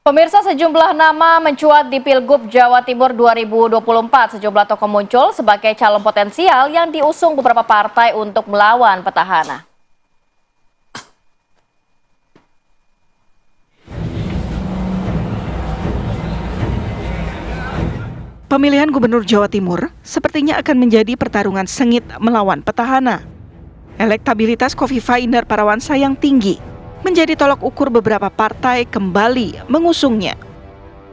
Pemirsa, sejumlah nama mencuat di Pilgub Jawa Timur 2024. Sejumlah tokoh muncul sebagai calon potensial yang diusung beberapa partai untuk melawan petahana. Pemilihan Gubernur Jawa Timur sepertinya akan menjadi pertarungan sengit melawan petahana. Elektabilitas Khofifah Indar Parawansa yang tinggi menjadi tolak ukur beberapa partai kembali mengusungnya.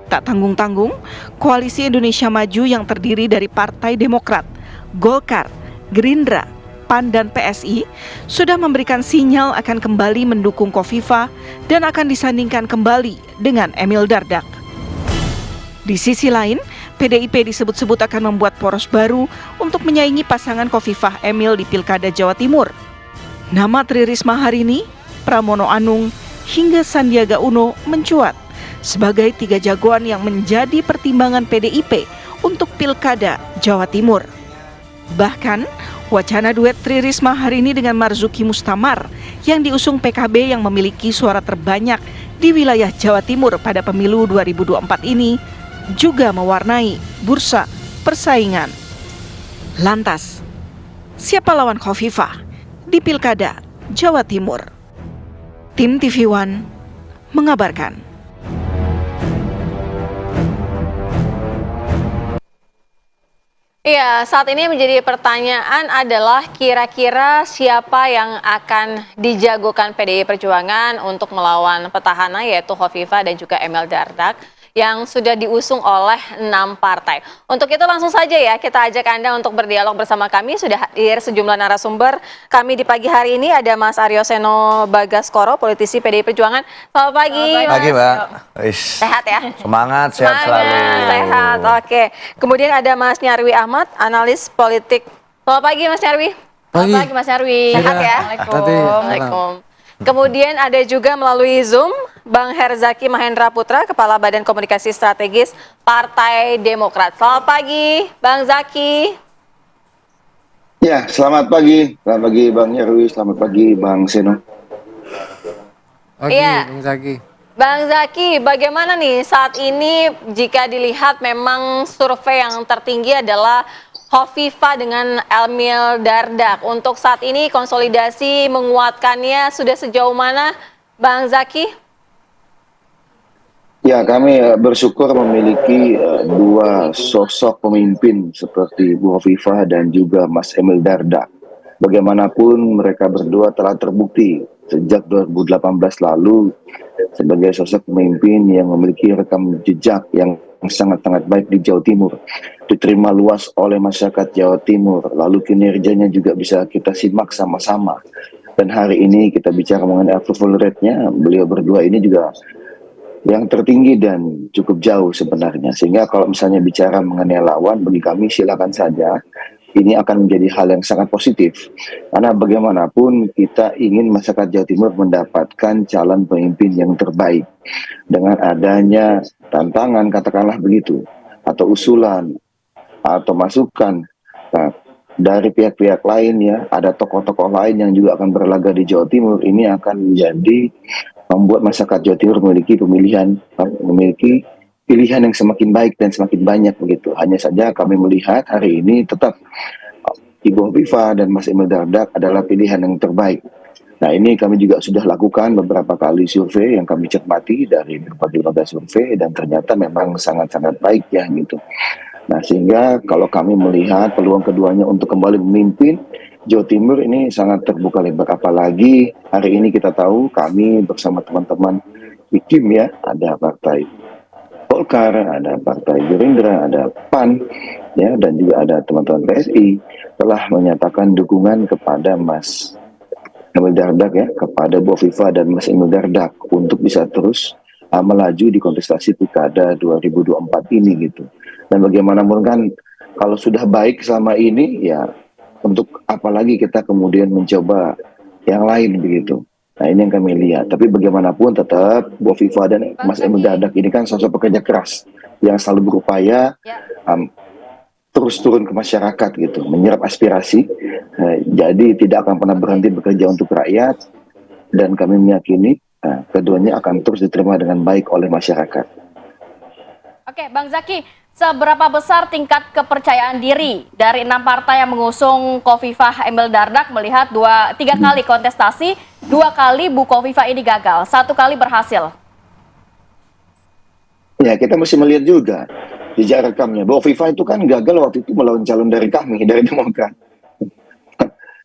Tak tanggung-tanggung, Koalisi Indonesia Maju yang terdiri dari Partai Demokrat, Golkar, Gerindra, PAN, dan PSI sudah memberikan sinyal akan kembali mendukung Khofifah dan akan disandingkan kembali dengan Emil Dardak. Di sisi lain, PDIP disebut-sebut akan membuat poros baru untuk menyaingi pasangan Khofifah Emil di Pilkada Jawa Timur. Nama Tri Risma hari ini, Pramono Anung, hingga Sandiaga Uno mencuat sebagai 3 jagoan yang menjadi pertimbangan PDIP untuk Pilkada Jawa Timur. Bahkan, wacana duet Tri Risma hari ini dengan Marzuki Mustamar yang diusung PKB yang memiliki suara terbanyak di wilayah Jawa Timur pada pemilu 2024 ini juga mewarnai bursa persaingan. Lantas, siapa lawan Khofifah di Pilkada Jawa Timur? Tim TV One mengabarkan. Iya, saat ini menjadi pertanyaan adalah kira-kira siapa yang akan dijagokan PDI Perjuangan untuk melawan petahana, yaitu Khofifah dan juga Emil Dardak yang sudah diusung oleh 6 partai. Untuk itu langsung saja ya kita ajak Anda untuk berdialog bersama kami. Sudah hadir sejumlah narasumber kami di pagi hari ini. Ada Mas Aryo Seno Bagaskoro, politisi PDI Perjuangan. Selamat pagi. Selamat pagi, Mbak. Sehat ya? Semangat, sehat selalu. Sehat, oke. Kemudian ada Mas Nyarwi Ahmad, analis politik. Selamat pagi Mas Nyarwi. Selamat pagi Mas Nyarwi. Sehat ya? Waalaikumsalam. Kemudian ada juga melalui Zoom Bang Herzaki Mahendra Putra, Kepala Badan Komunikasi Strategis Partai Demokrat. Selamat pagi, Bang Zaki. Ya, selamat pagi. Selamat pagi Bang Nyarwi, selamat pagi Bang Seno. Pagi, Iya. Bang Zaki. Bang Zaki, bagaimana nih saat ini jika dilihat memang survei yang tertinggi adalah Khofifah dengan Emil Dardak. Untuk saat ini konsolidasi menguatkannya sudah sejauh mana, Bang Zaki? Ya, kami bersyukur memiliki 2 sosok pemimpin seperti Bu Khofifah dan juga Mas Emil Dardak. Bagaimanapun mereka berdua telah terbukti sejak 2018 lalu sebagai sosok pemimpin yang memiliki rekam jejak yang sangat-sangat baik di Jawa Timur, diterima luas oleh masyarakat Jawa Timur, lalu kinerjanya juga bisa kita simak sama-sama. Dan hari ini kita bicara mengenai approval rate-nya, beliau berdua ini juga yang tertinggi dan cukup jauh sebenarnya. Sehingga kalau misalnya bicara mengenai lawan, bagi kami silakan saja. Ini akan menjadi hal yang sangat positif. Karena bagaimanapun kita ingin masyarakat Jawa Timur mendapatkan calon pemimpin yang terbaik. Dengan adanya tantangan, katakanlah begitu, atau usulan, atau masukan dari pihak-pihak lain ya, ada tokoh-tokoh lain yang juga akan berlaga di Jawa Timur, ini akan menjadi membuat masyarakat Jawa Timur memiliki pilihan yang semakin baik dan semakin banyak begitu. Hanya saja kami melihat hari ini tetap Ibu Khofifah dan Mas Emil Dardak adalah pilihan yang terbaik. Nah, ini kami juga sudah lakukan beberapa kali survei yang kami cermati dari berbagai lembaga survei dan ternyata memang sangat-sangat baik ya gitu. Nah, sehingga kalau kami melihat peluang keduanya untuk kembali memimpin Jawa Timur ini sangat terbuka lebar. Apalagi hari ini kita tahu kami bersama teman-teman di tim ya, ada partai Golkar, ada partai Gerindra, ada PAN, ya, dan juga ada teman-teman PSI telah menyatakan dukungan kepada Mas Emil Dardak ya, kepada Bu Khofifah dan Mas Emil Dardak untuk bisa terus melaju di kontestasi Pilkada 2024 ini gitu. Dan bagaimanapun kan kalau sudah baik selama ini ya untuk apalagi kita kemudian mencoba yang lain begitu. Nah, ini yang kami lihat. Tapi bagaimanapun tetap Bu Khofifah dan Mas Emil Dardak ini kan sosok pekerja keras yang selalu berupaya terus turun ke masyarakat gitu, menyerap aspirasi. Jadi tidak akan pernah berhenti bekerja untuk rakyat. Dan kami meyakini Nah, keduanya akan terus diterima dengan baik oleh masyarakat. Oke, Bang Zaki, seberapa besar tingkat kepercayaan diri dari 6 partai yang mengusung Khofifah Emil Dardak melihat 3 kali kontestasi, 2 kali Bu Khofifah ini gagal, 1 kali berhasil? Ya, kita mesti melihat juga jejak rekamnya. Bu Khofifah itu kan gagal waktu itu melawan calon dari kami, dari Demokrat.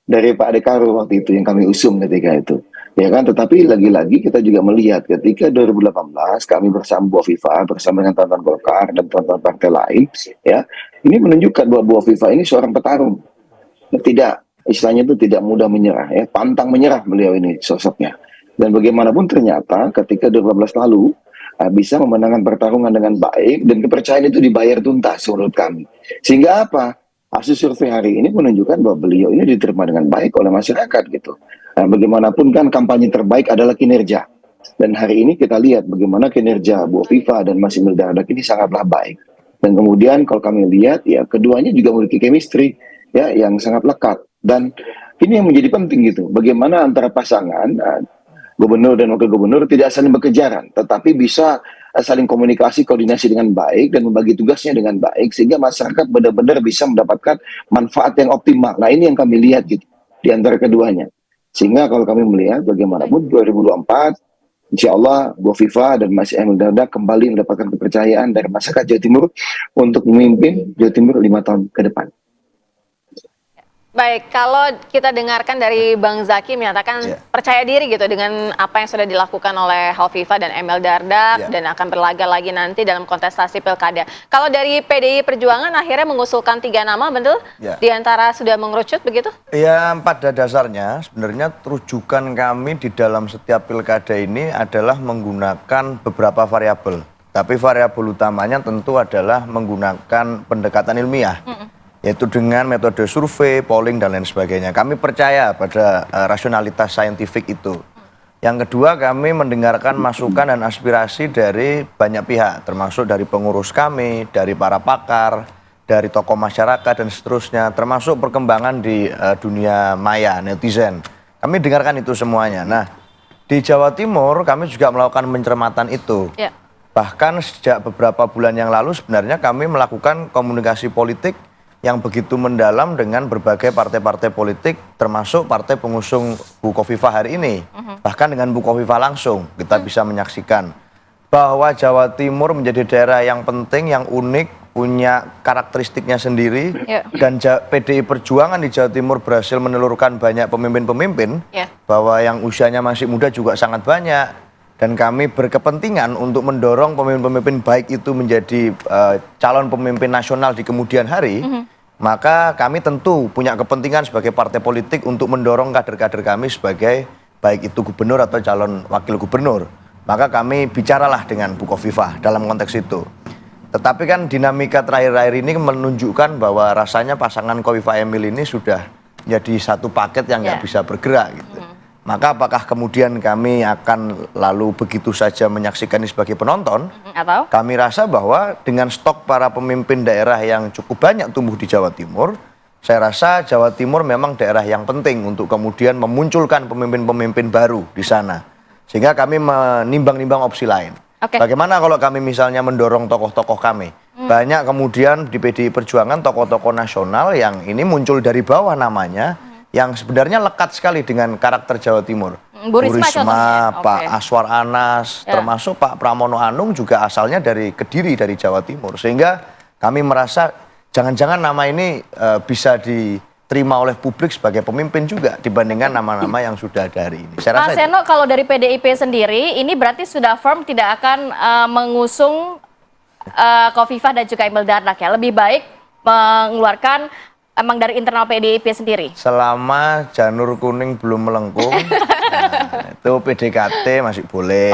Dari Pak Dekarwo waktu itu yang kami usung ketika itu. Ya kan, tetapi lagi-lagi kita juga melihat ketika 2018 kami bersama Bu Khofifah bersama dengan teman-teman Golkar dan teman-teman partai lain, ya, ini menunjukkan bahwa Bu Khofifah ini seorang petarung. Tidak, istilahnya itu tidak mudah menyerah, ya, pantang menyerah beliau ini sosoknya. Dan bagaimanapun ternyata ketika 2018 lalu bisa memenangkan pertarungan dengan baik dan kepercayaan itu dibayar tuntas menurut kami. Sehingga apa? Hasil survei hari ini menunjukkan bahwa beliau ini diterima dengan baik oleh masyarakat gitu. Nah, bagaimanapun kan kampanye terbaik adalah kinerja. Dan hari ini kita lihat bagaimana kinerja Bu Khofifah dan Mas Emil Dardak ini sangatlah baik. Dan kemudian kalau kami lihat ya keduanya juga memiliki chemistry ya yang sangat lekat. Dan ini yang menjadi penting gitu. Bagaimana antara pasangan gubernur dan wakil gubernur tidak saling berkejaran, tetapi bisa saling komunikasi, koordinasi dengan baik dan membagi tugasnya dengan baik sehingga masyarakat benar-benar bisa mendapatkan manfaat yang optimal. Nah, ini yang kami lihat gitu di antara keduanya. Sehingga kalau kami melihat bagaimanapun 2024 insya Allah Bu Khofifah dan Mas Emil Dardak kembali mendapatkan kepercayaan dari masyarakat Jawa Timur untuk memimpin Jawa Timur 5 tahun ke depan. Baik, kalau kita dengarkan dari Bang Zaki menyatakan percaya diri gitu dengan apa yang sudah dilakukan oleh Khofifah dan Emil Dardak dan akan berlaga lagi nanti dalam kontestasi pilkada. Kalau dari PDI Perjuangan akhirnya mengusulkan 3 nama, betul? Di antara sudah mengerucut begitu? Ya, pada dasarnya sebenarnya rujukan kami di dalam setiap pilkada ini adalah menggunakan beberapa variabel. Tapi variabel utamanya tentu adalah menggunakan pendekatan ilmiah. Yaitu dengan metode survei, polling, dan lain sebagainya. Kami percaya pada rasionalitas saintifik itu. Yang kedua, kami mendengarkan masukan dan aspirasi dari banyak pihak, termasuk dari pengurus kami, dari para pakar, dari tokoh masyarakat, dan seterusnya, termasuk perkembangan di dunia maya, netizen. Kami dengarkan itu semuanya. Nah, di Jawa Timur kami juga melakukan pencermatan itu. Bahkan sejak beberapa bulan yang lalu sebenarnya kami melakukan komunikasi politik yang begitu mendalam dengan berbagai partai-partai politik termasuk partai pengusung Bu Khofifah hari ini. Bahkan dengan Bu Khofifah langsung kita bisa menyaksikan bahwa Jawa Timur menjadi daerah yang penting, yang unik, punya karakteristiknya sendiri. Dan PDI Perjuangan di Jawa Timur berhasil menelurkan banyak pemimpin-pemimpin bahwa yang usianya masih muda juga sangat banyak. Dan kami berkepentingan untuk mendorong pemimpin-pemimpin baik itu menjadi calon pemimpin nasional di kemudian hari. Maka kami tentu punya kepentingan sebagai partai politik untuk mendorong kader-kader kami sebagai baik itu gubernur atau calon wakil gubernur. Maka kami bicaralah dengan Bu Khofifah dalam konteks itu. Tetapi kan dinamika terakhir-akhir ini menunjukkan bahwa rasanya pasangan Khofifah Emil ini sudah menjadi satu paket yang nggak bisa bergerak gitu. Maka apakah kemudian kami akan lalu begitu saja menyaksikan ini sebagai penonton? Atau? Kami rasa bahwa dengan stok para pemimpin daerah yang cukup banyak tumbuh di Jawa Timur, saya rasa Jawa Timur memang daerah yang penting untuk kemudian memunculkan pemimpin-pemimpin baru di sana. Sehingga kami menimbang-nimbang opsi lain. Bagaimana kalau kami misalnya mendorong tokoh-tokoh kami? Banyak kemudian di PDI Perjuangan tokoh-tokoh nasional yang ini muncul dari bawah namanya, yang sebenarnya lekat sekali dengan karakter Jawa Timur. Bu Risma, Pak Aswar Anas, termasuk Pak Pramono Anung juga asalnya dari Kediri, dari Jawa Timur. Sehingga kami merasa jangan-jangan nama ini bisa diterima oleh publik sebagai pemimpin juga dibandingkan nama-nama yang sudah ada hari ini. Saya rasa Mas Seno, kalau dari PDIP sendiri, ini berarti sudah firm tidak akan mengusung Khofifah dan juga Emil Dardak ya? Lebih baik mengeluarkan emang dari internal PDIP sendiri? Selama janur kuning belum melengkung, itu PDKT masih boleh.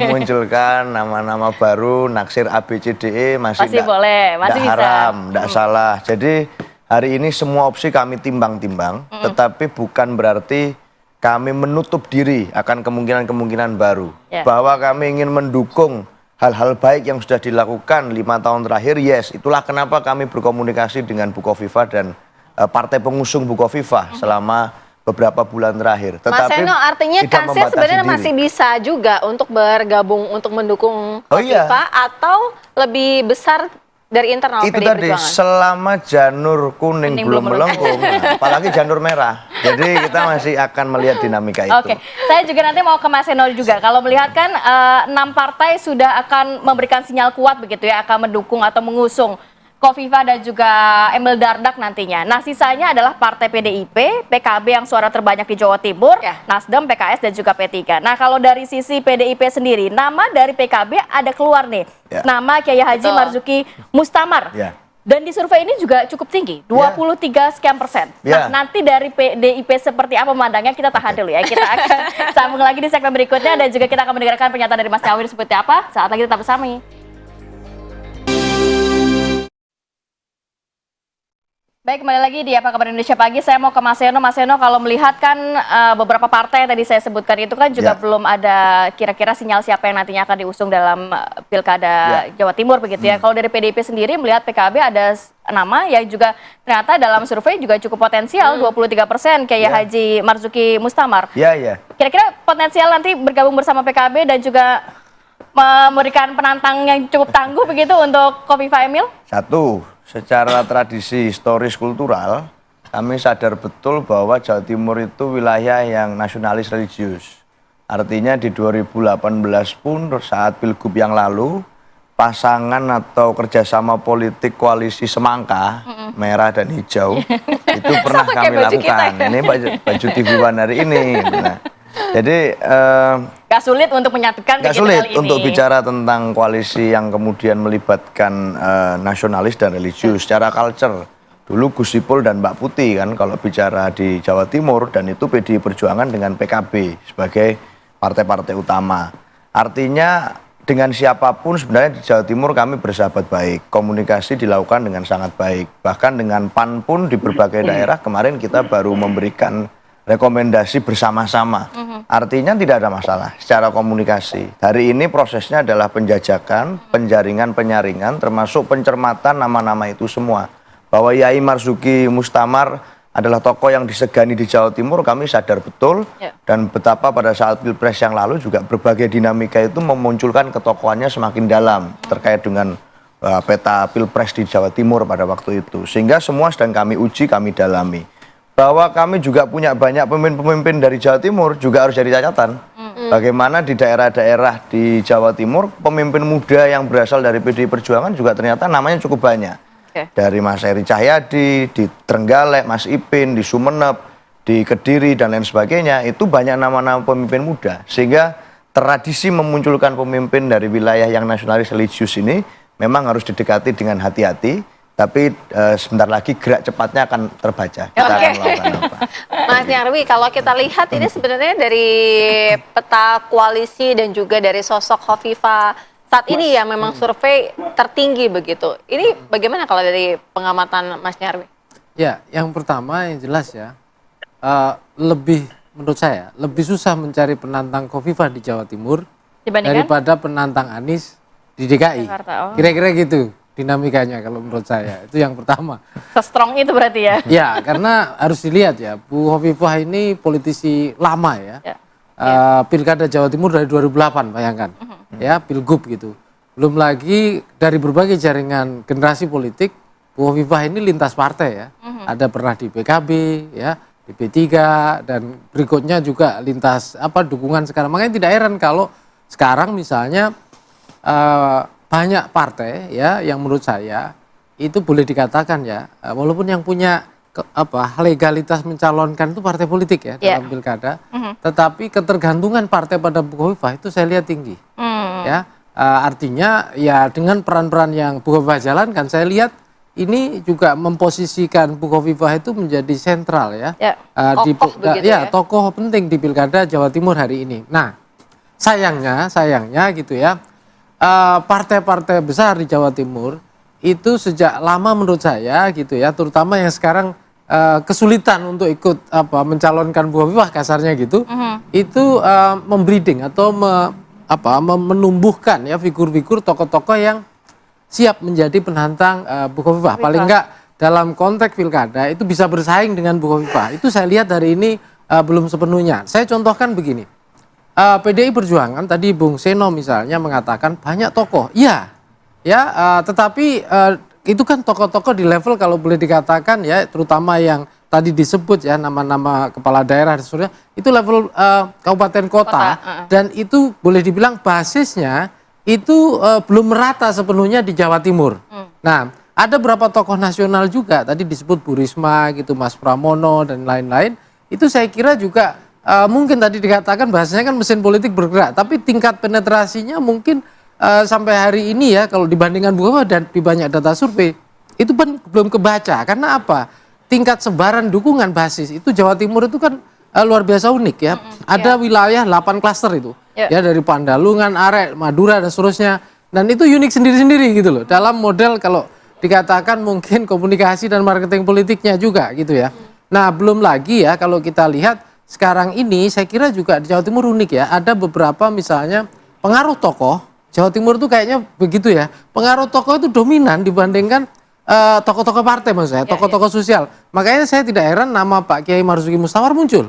Memunculkan nama-nama baru, naksir ABCDE masih boleh, masih bisa. Haram, tidak salah. Jadi hari ini semua opsi kami timbang-timbang, tetapi bukan berarti kami menutup diri akan kemungkinan-kemungkinan baru. Bahwa kami ingin mendukung hal-hal baik yang sudah dilakukan 5 tahun terakhir, yes. Itulah kenapa kami berkomunikasi dengan Bu Khofifah dan partai pengusung Bu Khofifah selama beberapa bulan terakhir. Mas Seno, artinya tidak kansnya membatasi sebenarnya diri. masih bisa juga untuk bergabung untuk mendukung Oh, iya. Kofifa atau lebih besar dari internal Itu PDI tadi Perjuangan? selama janur kuning Kuning belum belum melengkung, apalagi janur merah. Jadi kita masih akan melihat dinamika itu. Oke, saya juga nanti mau ke Mas Seno juga. Kalau melihat kan 6 partai sudah akan memberikan sinyal kuat begitu ya, akan mendukung atau mengusung Kofifa dan juga Emil Dardak nantinya. Nah, sisanya adalah Partai PDIP, PKB yang suara terbanyak di Jawa Timur, Ya. Nasdem, PKS, dan juga P3. Nah, kalau dari sisi PDIP sendiri, nama dari PKB ada keluar nih. Ya. Nama Kiai Haji Betul. Marzuki Mustamar. Ya. Dan di survei ini juga cukup tinggi, 23% Ya. Nah, nanti dari PDIP seperti apa memandangnya, kita tahan dulu ya. Kita akan sambung lagi di segmen berikutnya dan juga kita akan mendengarkan pernyataan dari Mas Nyawir seperti apa. Saat lagi tetap bersama. Baik, kembali lagi di Apa Kabar Indonesia Pagi. Saya mau ke Mas Seno. Mas Seno, kalau melihat kan beberapa partai yang tadi saya sebutkan itu kan juga Ya. belum ada kira-kira sinyal siapa yang nantinya akan diusung dalam Pilkada Jawa Timur begitu ya. Kalau dari PDIP sendiri melihat PKB ada nama yang juga ternyata dalam survei juga cukup potensial, 23%, kayak Ya. Haji Marzuki Mustamar. Ya, ya. Kira-kira potensial nanti bergabung bersama PKB dan juga memberikan penantang yang cukup tangguh begitu untuk Kofifa Emil? Satu, secara tradisi historis kultural, kami sadar betul bahwa Jawa Timur itu wilayah yang nasionalis religius. Artinya di 2018 pun saat Pilgub yang lalu, pasangan atau kerjasama politik koalisi semangka, merah dan hijau, itu pernah Sama kami kayak baju kita lakukan. ya. Ini baju TV One hari ini. Nah, jadi Gak sulit untuk menyatukan nggak begitu sulit kali ini. untuk bicara tentang koalisi yang kemudian melibatkan nasionalis dan religius secara culture. Dulu Gus Ipul dan Mbak Putih kan kalau bicara di Jawa Timur, dan itu PDI Perjuangan dengan PKB sebagai partai-partai utama. Artinya dengan siapapun sebenarnya di Jawa Timur kami bersahabat baik. Komunikasi dilakukan dengan sangat baik. Bahkan dengan PAN pun di berbagai daerah kemarin kita baru memberikan rekomendasi bersama-sama. Artinya tidak ada masalah secara komunikasi. Hari ini prosesnya adalah penjajakan, penjaringan, penyaringan, termasuk pencermatan nama-nama itu semua. Bahwa Yai Marzuki Mustamar adalah tokoh yang disegani di Jawa Timur, kami sadar betul. Ya. Dan betapa pada saat Pilpres yang lalu juga berbagai dinamika itu memunculkan ketokohannya semakin dalam terkait dengan peta Pilpres di Jawa Timur pada waktu itu. Sehingga semua sedang kami uji, kami dalami. Bahwa kami juga punya banyak pemimpin-pemimpin dari Jawa Timur juga harus jadi catatan. Bagaimana di daerah-daerah di Jawa Timur pemimpin muda yang berasal dari PDI Perjuangan juga ternyata namanya cukup banyak. Oke. Dari Mas Eri Cahyadi, di Trenggalek, Mas Ipin, di Sumeneb, di Kediri dan lain sebagainya, itu banyak nama-nama pemimpin muda. Sehingga tradisi memunculkan pemimpin dari wilayah yang nasionalis religius ini memang harus didekati dengan hati-hati. Tapi sebentar lagi gerak cepatnya akan terbaca. Kita akan melakukan apa. Mas Nyarwi, kalau kita lihat ini sebenarnya dari peta koalisi dan juga dari sosok Kofifa saat ini yang memang survei tertinggi begitu. Ini bagaimana kalau dari pengamatan Mas Nyarwi? Ya, yang pertama yang jelas ya, menurut saya lebih susah mencari penantang Kofifa di Jawa Timur Dibandingkan daripada penantang Anies di DKI. Jakarta, oh. Kira-kira gitu dinamikanya kalau menurut saya. Itu yang pertama. se-strong itu berarti ya. Ya, karena harus dilihat ya, Bu Hovifah ini politisi lama ya. Ya. Pilkada Jawa Timur dari 2008, bayangkan. Ya, Pilgub gitu. Belum lagi dari berbagai jaringan generasi politik, Bu Hovifah ini lintas partai ya. Ada pernah di PKB, ya, di P3, dan berikutnya juga lintas dukungan sekarang. Makanya tidak heran kalau sekarang misalnya banyak partai ya yang menurut saya itu boleh dikatakan ya, walaupun yang punya legalitas mencalonkan itu partai politik ya dalam pilkada, tetapi ketergantungan partai pada Bu Hovifah itu saya lihat tinggi. Ya, artinya ya dengan peran-peran yang Bu Hovifah jalankan, saya lihat ini juga memposisikan Bu Hovifah itu menjadi sentral ya, Tokoh begitu ya. tokoh penting di pilkada Jawa Timur hari ini. Nah, sayangnya gitu ya, partai-partai besar di Jawa Timur itu sejak lama menurut saya gitu ya, terutama yang sekarang kesulitan untuk ikut mencalonkan Bu Hovifah kasarnya gitu, itu membreeding atau menumbuhkan ya figur-figur tokoh-tokoh yang siap menjadi penantang Bu Hovifah. Paling enggak dalam konteks pilkada itu bisa bersaing dengan Bu Hovifah. Itu saya lihat hari ini belum sepenuhnya. Saya contohkan begini, PDI Perjuangan tadi Bung Seno misalnya mengatakan banyak tokoh, iya, ya, tetapi itu kan tokoh-tokoh di level kalau boleh dikatakan ya, terutama yang tadi disebut ya nama-nama kepala daerah dan sebagainya, itu level kabupaten kota, dan itu boleh dibilang basisnya itu belum merata sepenuhnya di Jawa Timur. Nah, ada beberapa tokoh nasional juga tadi disebut Bu Risma gitu, Mas Pramono dan lain-lain. Itu saya kira juga mungkin tadi dikatakan bahasanya kan mesin politik bergerak, tapi tingkat penetrasinya mungkin sampai hari ini ya kalau dibandingkan Bukoviva dan di banyak data survei itu kan belum kebaca. Karena apa? Tingkat sebaran dukungan basis itu Jawa Timur itu kan luar biasa unik ya. Ada wilayah 8 klaster itu. Ya dari Pandalungan, Arek, Madura dan seterusnya. Dan itu unik sendiri-sendiri gitu loh. Dalam model kalau dikatakan mungkin komunikasi dan marketing politiknya juga gitu ya. Nah, belum lagi ya kalau kita lihat sekarang ini saya kira juga di Jawa Timur unik ya. Ada beberapa misalnya pengaruh tokoh Jawa Timur itu kayaknya begitu ya. Pengaruh tokoh itu dominan dibandingkan tokoh-tokoh partai maksud saya, tokoh-tokoh sosial. Makanya saya tidak heran nama Pak Kiai Marzuki Mustawar muncul.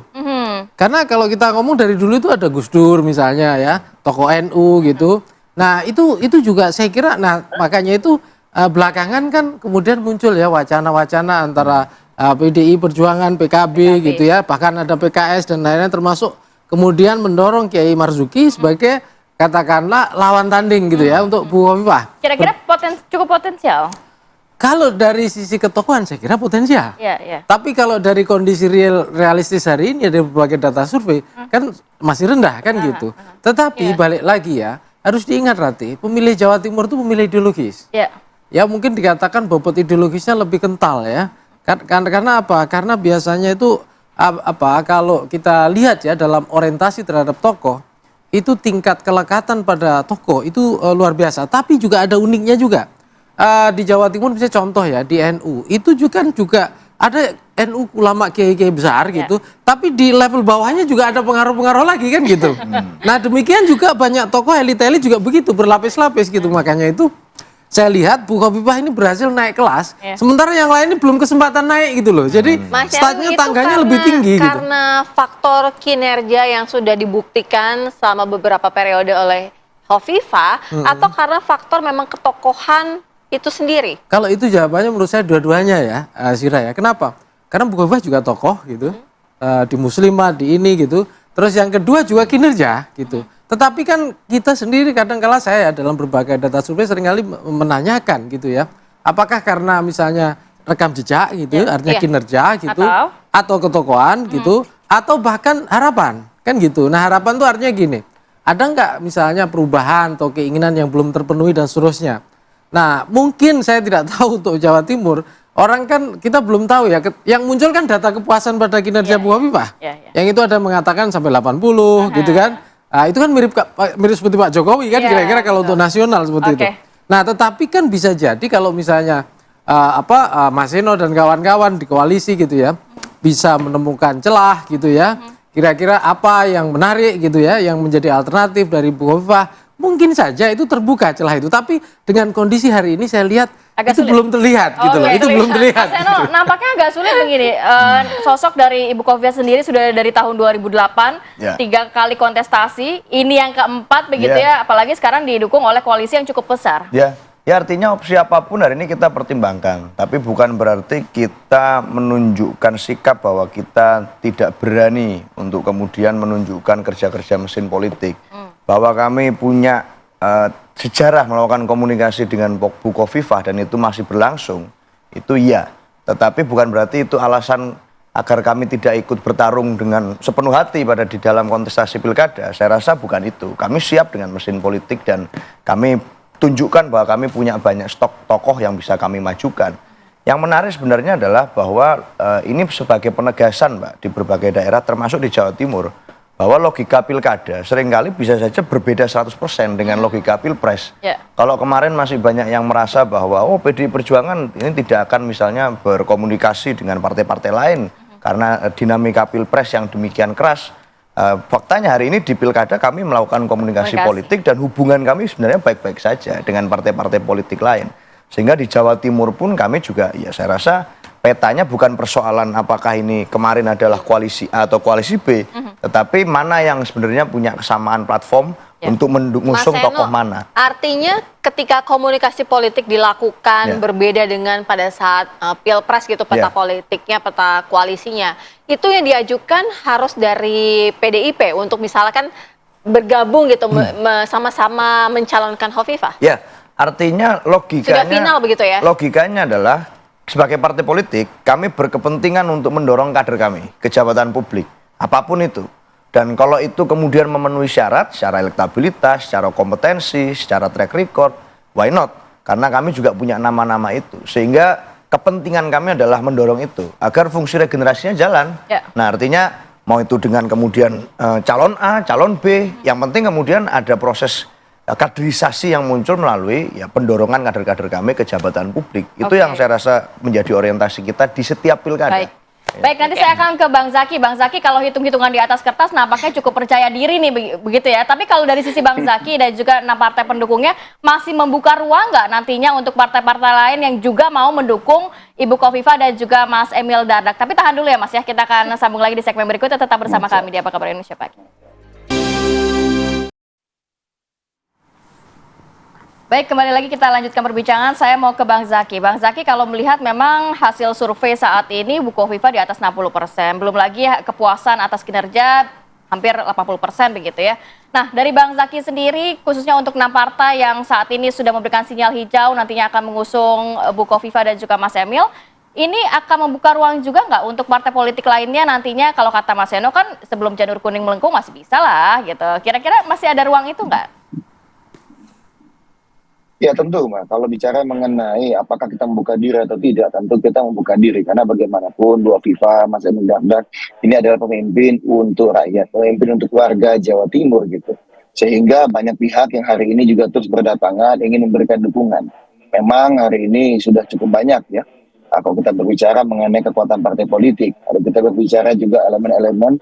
Karena kalau kita ngomong dari dulu itu ada Gus Dur misalnya ya, tokoh NU gitu. Nah itu juga saya kira, nah makanya itu belakangan kan kemudian muncul ya wacana-wacana antara PDI Perjuangan, PKB gitu ya, bahkan ada PKS dan lain-lain termasuk kemudian mendorong Kiai Marzuki sebagai katakanlah lawan tanding gitu ya untuk Bukoviva. Kira-kira cukup potensial? Kalau dari sisi ketokohan saya kira potensial. Iya. Tapi kalau dari kondisi realistis hari ini ada berbagai data survei kan masih rendah kan gitu. Tetapi balik lagi ya, harus diingat Rati, pemilih Jawa Timur itu pemilih ideologis. Ya mungkin dikatakan bobot ideologisnya lebih kental ya. Karena apa? Karena biasanya itu kalau kita lihat ya dalam orientasi terhadap tokoh, itu tingkat kelekatan pada tokoh itu luar biasa. Tapi juga ada uniknya juga. Di Jawa Timur bisa contoh ya di NU itu juga ada NU ulama kiai-kiai besar gitu, tapi di level bawahnya juga ada pengaruh-pengaruh lagi kan gitu. Nah demikian juga banyak tokoh elit-elit juga begitu berlapis-lapis gitu, makanya itu saya lihat Bukoviva ini berhasil naik kelas, sementara yang lain ini belum kesempatan naik gitu loh. Jadi startnya tangganya lebih tinggi gitu. Karena faktor kinerja yang sudah dibuktikan selama beberapa periode oleh Khofifa, atau karena faktor memang ketokohan itu sendiri? Kalau itu jawabannya menurut saya dua-duanya ya, Sira ya. Kenapa? Karena Bukoviva juga tokoh gitu, di Muslimah, di ini gitu. Terus yang kedua juga kinerja gitu. Tetapi kan kita sendiri kadang-kala saya dalam berbagai data survei seringkali menanyakan gitu ya. Apakah karena misalnya rekam jejak gitu, artinya kinerja gitu, atau ketokohan gitu, atau bahkan harapan kan gitu. Nah harapan tuh artinya gini, ada nggak misalnya perubahan atau keinginan yang belum terpenuhi dan seterusnya. Nah mungkin saya tidak tahu untuk Jawa Timur, orang kan kita belum tahu ya, yang muncul kan data kepuasan pada kinerja Bukoviva. Yang itu ada mengatakan sampai 80 gitu kan. Nah, itu kan mirip seperti Pak Jokowi kan kira-kira kalau untuk nasional seperti itu. Nah tetapi kan bisa jadi kalau misalnya Mas Seno dan kawan-kawan di koalisi gitu ya, bisa menemukan celah gitu ya. Kira-kira apa yang menarik gitu ya, yang menjadi alternatif dari Bukoviva. Mungkin saja itu terbuka celah itu, tapi dengan kondisi hari ini saya lihat agak itu sulit. Belum terlihat gitu loh, itu belum terlihat. Mas Seno, nampaknya agak sulit begini, sosok dari Ibu Khofifa sendiri sudah dari tahun 2008, 3 kali kontestasi, ini yang keempat begitu ya, apalagi sekarang didukung oleh koalisi yang cukup besar. Ya artinya opsi apapun hari ini kita pertimbangkan, tapi bukan berarti kita menunjukkan sikap bahwa kita tidak berani untuk kemudian menunjukkan kerja-kerja mesin politik. Bahwa kami punya sejarah melakukan komunikasi dengan Bukoviva dan itu masih berlangsung, itu iya. Tetapi bukan berarti itu alasan agar kami tidak ikut bertarung dengan sepenuh hati di dalam kontestasi pilkada. Saya rasa bukan itu. Kami siap dengan mesin politik dan kami tunjukkan bahwa kami punya banyak stok tokoh yang bisa kami majukan. Yang menarik sebenarnya adalah bahwa ini sebagai penegasan Mbak di berbagai daerah termasuk di Jawa Timur, bahwa logika pilkada seringkali bisa saja berbeda 100% dengan logika pilpres. Kalau kemarin masih banyak yang merasa bahwa PDI Perjuangan ini tidak akan misalnya berkomunikasi dengan partai-partai lain karena dinamika pilpres yang demikian keras. Faktanya hari ini di pilkada kami melakukan komunikasi politik dan hubungan kami sebenarnya baik-baik saja dengan partai-partai politik lain. Sehingga di Jawa Timur pun kami juga ya saya rasa petanya bukan persoalan apakah ini kemarin adalah koalisi A atau koalisi B, tetapi mana yang sebenarnya punya kesamaan platform untuk mengusung Mas tokoh Eno, mana. artinya ketika komunikasi politik dilakukan Ya. berbeda dengan pada saat pilpres gitu, peta Ya. politiknya, peta koalisinya, itu yang diajukan harus dari PDIP untuk misalkan bergabung gitu, sama-sama mencalonkan Hovifah. Ya, artinya Sudah final begitu ya? logikanya adalah sebagai partai politik kami berkepentingan untuk mendorong kader kami ke jabatan publik, apapun itu. Dan kalau itu kemudian memenuhi syarat secara elektabilitas, secara kompetensi, secara track record, why not? Karena kami juga punya nama-nama itu. Sehingga kepentingan kami adalah mendorong itu agar fungsi regenerasinya jalan. Ya. Nah, artinya mau itu dengan kemudian calon A, calon B, yang penting kemudian ada proses kaderisasi yang muncul melalui pendorongan kader-kader kami ke jabatan publik. Itu Oke. yang saya rasa menjadi orientasi kita di setiap pilkada. Baik. Baik, nanti saya akan ke Bang Zaki. Bang Zaki, kalau hitung-hitungan di atas kertas nampaknya cukup percaya diri nih, begitu ya. Tapi kalau dari sisi Bang Zaki dan juga 6 partai pendukungnya, masih membuka ruang nggak nantinya untuk partai-partai lain yang juga mau mendukung Ibu Khofifah dan juga Mas Emil Dardak? Tapi tahan dulu ya Mas ya, kita akan sambung lagi di segmen berikutnya. Tetap bersama kami di Apa Kabar Indonesia Pagi. Baik, kembali lagi kita lanjutkan perbincangan. Saya mau ke Bang Zaki. Bang Zaki, kalau melihat memang hasil survei saat ini Bu Khofifah di atas 60%. Belum lagi kepuasan atas kinerja hampir 80% begitu ya. Nah, dari Bang Zaki sendiri, khususnya untuk 6 partai yang saat ini sudah memberikan sinyal hijau, nantinya akan mengusung Bu Khofifah dan juga Mas Emil, ini akan membuka ruang juga nggak untuk partai politik lainnya nantinya? Kalau kata Mas Eno kan sebelum janur kuning melengkung masih bisa lah gitu. Kira-kira masih ada ruang itu nggak? Ya tentu, Mas. Kalau bicara mengenai apakah kita membuka diri atau tidak, tentu kita membuka diri. Karena bagaimanapun Bu Khofifah, Mas Emil Dardak, ini adalah pemimpin untuk rakyat, pemimpin untuk warga Jawa Timur gitu. Sehingga banyak pihak yang hari ini juga terus berdatangan ingin memberikan dukungan. Memang hari ini sudah cukup banyak ya. Kalau kita berbicara mengenai kekuatan partai politik, kalau kita berbicara juga elemen-elemen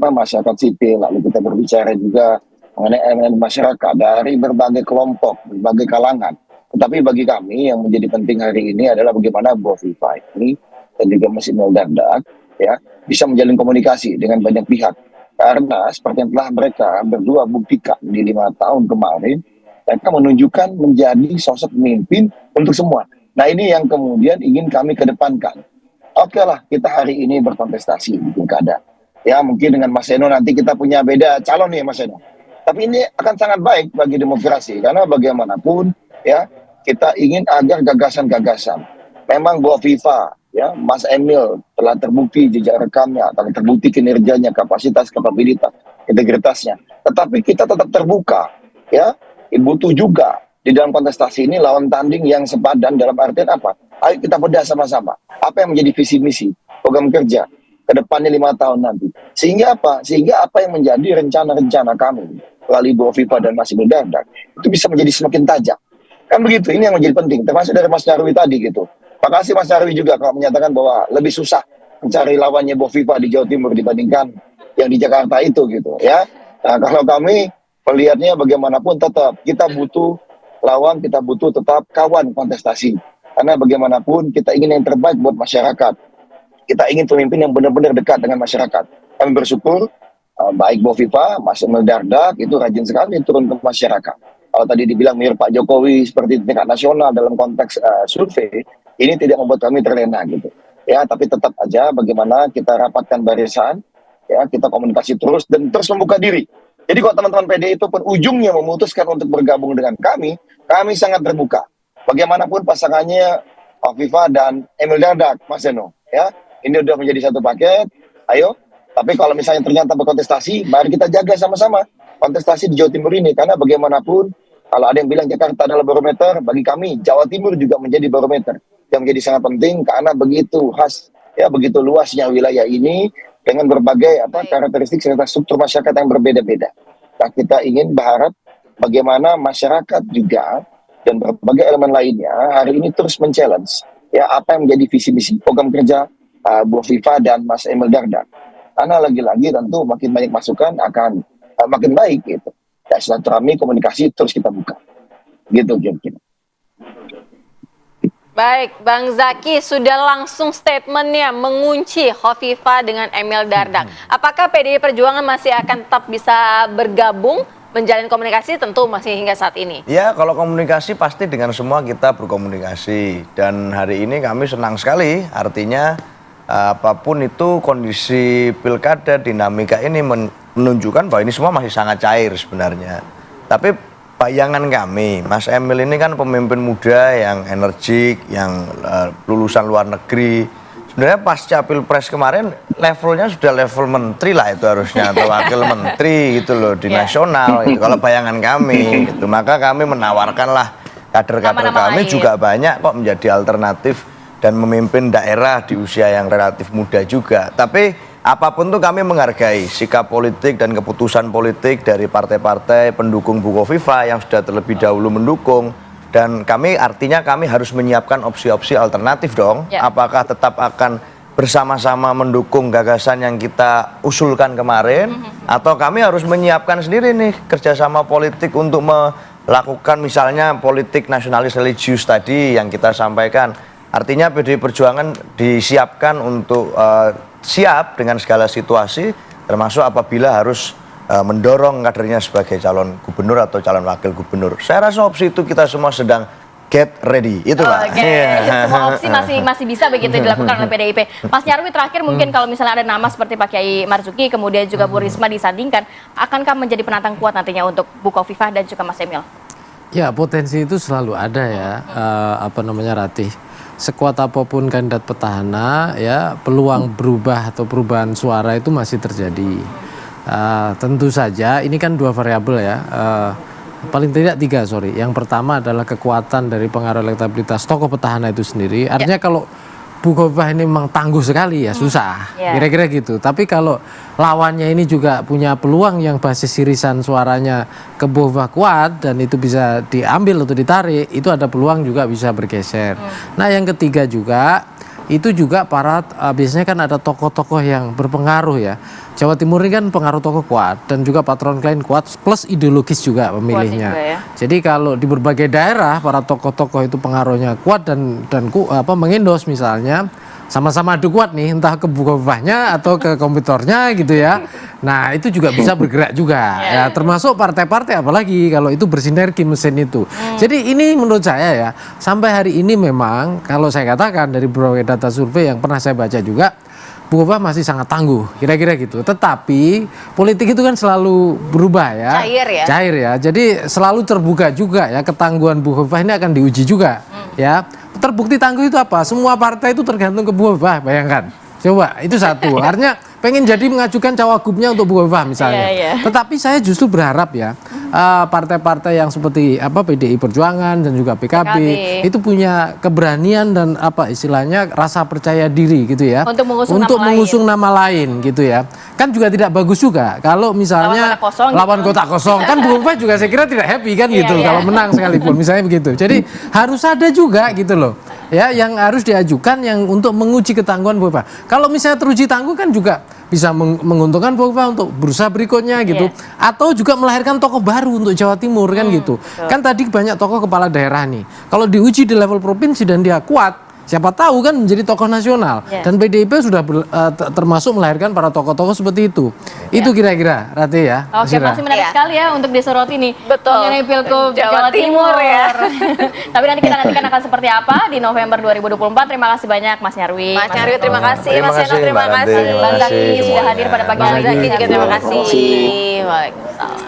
masyarakat sipil, lalu kita berbicara juga mengenai elemen masyarakat dari berbagai kelompok, berbagai kalangan. Tetapi bagi kami yang menjadi penting hari ini adalah bagaimana Bu Khofifah ini dan juga Mas Emil Dardak ya bisa menjalin komunikasi dengan banyak pihak. Karena seperti yang telah mereka berdua buktikan di 5 tahun kemarin, mereka menunjukkan menjadi sosok pemimpin untuk semua. Nah ini yang kemudian ingin kami kedepankan. Oke lah, kita hari ini berkontestasi di pilkada. Ya mungkin dengan Mas Eno nanti kita punya beda calon nih Mas Eno. Tapi ini akan sangat baik bagi demokrasi karena bagaimanapun ya kita ingin agar gagasan-gagasan. Memang Bu Khofifah ya Mas Emil telah terbukti jejak rekamnya, telah terbukti kinerjanya, kapasitas, kapabilitas, integritasnya. Tetapi kita tetap terbuka ya. Butuh juga di dalam kontestasi ini lawan tanding yang sepadan dalam artian apa? Ayo kita bedah sama-sama. Apa yang menjadi visi misi, program kerja ke depannya 5 tahun nanti. Sehingga apa? Sehingga apa yang menjadi rencana-rencana kami melalui Bu Khofifah dan Mas Emil Dardak itu bisa menjadi semakin tajam. Kan begitu, ini yang menjadi penting. Termasuk dari Mas Nyarwi tadi gitu. Makasih Mas Nyarwi juga kalau menyatakan bahwa lebih susah mencari lawannya Bu Khofifah di Jawa Timur dibandingkan yang di Jakarta itu gitu ya. Nah kalau kami melihatnya bagaimanapun tetap kita butuh lawan, kita butuh tetap kawan kontestasi. Karena bagaimanapun kita ingin yang terbaik buat masyarakat. Kita ingin pemimpin yang benar-benar dekat dengan masyarakat. Kami bersyukur baik Bu Khofifah, Mas Emil Dardak itu rajin sekali turun ke masyarakat. Kalau tadi dibilang mirip Pak Jokowi seperti tingkat nasional dalam konteks survei, ini tidak membuat kami terlena gitu. Ya, tapi tetap aja bagaimana kita rapatkan barisan, ya kita komunikasi terus dan terus membuka diri. Jadi kalau teman-teman PDI itu pun ujungnya memutuskan untuk bergabung dengan kami sangat terbuka. Bagaimanapun pasangannya Khofifah dan Emil Dardak, Mas Eno, ya ini udah menjadi satu paket. Ayo. Tapi kalau misalnya ternyata berkontestasi, mari kita jaga sama-sama kontestasi di Jawa Timur ini. Karena bagaimanapun, kalau ada yang bilang Jakarta adalah barometer, bagi kami Jawa Timur juga menjadi barometer. Yang menjadi sangat penting karena begitu khas, ya begitu luasnya wilayah ini dengan berbagai karakteristik serta struktur masyarakat yang berbeda-beda. Nah, kita ingin berharap bagaimana masyarakat juga dan berbagai elemen lainnya hari ini terus men-challenge ya apa yang menjadi visi misi program kerja Bu Khofifah dan Mas Emil Dardak. Karena lagi-lagi tentu makin banyak masukan akan makin baik gitu. Ya silaturahmi komunikasi terus kita buka. Gitu kira-kira. Baik, Bang Zaky sudah langsung statementnya mengunci Khofifah dengan Emil Dardak. Apakah PDI Perjuangan masih akan tetap bisa bergabung menjalin komunikasi? Tentu masih hingga saat ini. Ya, kalau komunikasi pasti dengan semua kita berkomunikasi. Dan hari ini kami senang sekali, artinya apapun itu kondisi pilkada, dinamika ini menunjukkan bahwa ini semua masih sangat cair sebenarnya. Tapi bayangan kami, Mas Emil ini kan pemimpin muda yang energik, yang lulusan luar negeri. Sebenarnya pasca pilpres kemarin levelnya sudah level menteri lah itu harusnya, atau wakil menteri gitu loh di nasional. Gitu. Kalau bayangan kami, gitu. Maka kami menawarkanlah kader-kader kami juga banyak kok menjadi alternatif dan memimpin daerah di usia yang relatif muda juga. Tapi apapun tuh kami menghargai sikap politik dan keputusan politik dari partai-partai pendukung Bu Khofifah yang sudah terlebih dahulu mendukung. Dan kami artinya kami harus menyiapkan opsi-opsi alternatif dong. Apakah tetap akan bersama-sama mendukung gagasan yang kita usulkan kemarin, atau kami harus menyiapkan sendiri nih kerjasama politik untuk melakukan misalnya politik nasionalis religius tadi yang kita sampaikan. Artinya PDI Perjuangan disiapkan untuk siap dengan segala situasi, termasuk apabila harus mendorong kadernya sebagai calon gubernur atau calon wakil gubernur. Saya rasa opsi itu kita semua sedang get ready, itu Pak. Semua opsi masih bisa begitu dilakukan oleh PDIP. Mas Nyarwi, terakhir mungkin kalau misalnya ada nama seperti Pak Kiai Marzuki, kemudian juga Bu Risma disandingkan, akankah menjadi penantang kuat nantinya untuk Bu Khofifah dan juga Mas Emil? Ya, potensi itu selalu ada ya, Ratih. Sekuat apapun kandidat petahana, ya peluang berubah atau perubahan suara itu masih terjadi. Tentu saja ini kan dua variabel ya, paling tidak tiga, sorry. Yang pertama adalah kekuatan dari pengaruh elektabilitas tokoh petahana itu sendiri. Artinya kalau Bu Khofifah ini memang tangguh sekali ya susah, kira-kira gitu. Tapi kalau lawannya ini juga punya peluang yang basis irisan suaranya ke Bu Khofifah kuat dan itu bisa diambil atau ditarik, itu ada peluang juga bisa bergeser. Nah yang ketiga juga, itu juga para biasanya kan ada tokoh-tokoh yang berpengaruh ya. Jawa Timur ini kan pengaruh tokoh kuat dan juga patron klien kuat plus ideologis juga pemilihnya. Juga, ya. Jadi kalau di berbagai daerah para tokoh-tokoh itu pengaruhnya kuat dan mengendos misalnya sama-sama adu kuat nih, entah ke Bu Khofifahnya atau ke kompetitornya gitu ya. Nah itu juga bisa bergerak juga ya, termasuk partai-partai apalagi kalau itu bersinergi mesin itu. Jadi ini menurut saya ya, sampai hari ini memang kalau saya katakan dari berbagai data survei yang pernah saya baca juga, Bu Khofifah masih sangat tangguh, kira-kira gitu. Tetapi politik itu kan selalu berubah ya. Cair ya. Jadi selalu terbuka juga ya, ketangguhan Bu Khofifah ini akan diuji juga ya. Terbukti tangguh itu apa? Semua partai itu tergantung ke Bu Khofifah, bayangkan. Coba, itu satu. Artinya pengen jadi mengajukan cawagupnya untuk Bu Khofifah misalnya. Tetapi saya justru berharap ya, partai-partai yang seperti PDI Perjuangan dan juga PKB itu punya keberanian dan istilahnya rasa percaya diri gitu ya. Untuk mengusung nama lain gitu ya. Kan juga tidak bagus juga kalau misalnya lawan kotak kosong. Kan Bu Khofifah juga saya kira tidak happy kan gitu kalau menang sekalipun misalnya begitu. Jadi harus ada juga gitu loh. Ya, yang harus diajukan yang untuk menguji ketangguhan Bu Khofifah. Kalau misalnya teruji tangguh kan juga bisa menguntungkan Bu Khofifah untuk berusaha berikutnya gitu. Atau juga melahirkan tokoh baru untuk Jawa Timur kan gitu. Kan tadi banyak tokoh kepala daerah nih. Kalau diuji di level provinsi dan dia kuat, siapa tahu kan menjadi tokoh nasional. Dan PDIP sudah termasuk melahirkan para tokoh-tokoh seperti itu. Itu kira-kira, Rati ya. Oke, masih menarik sekali ya untuk disoroti nih. Betul. Mengenai Pilgub Jawa Timur ya. Tapi nanti kita nantikan akan seperti apa di November 2024. Terima kasih banyak Mas Nyarwi. Mas Nyarwi terima kasih. Mas Eno terima kasih. Bang Zaky sudah hadir pada pagi hari ini. Bang Zaky juga terima kasih. Waalaikumsalam.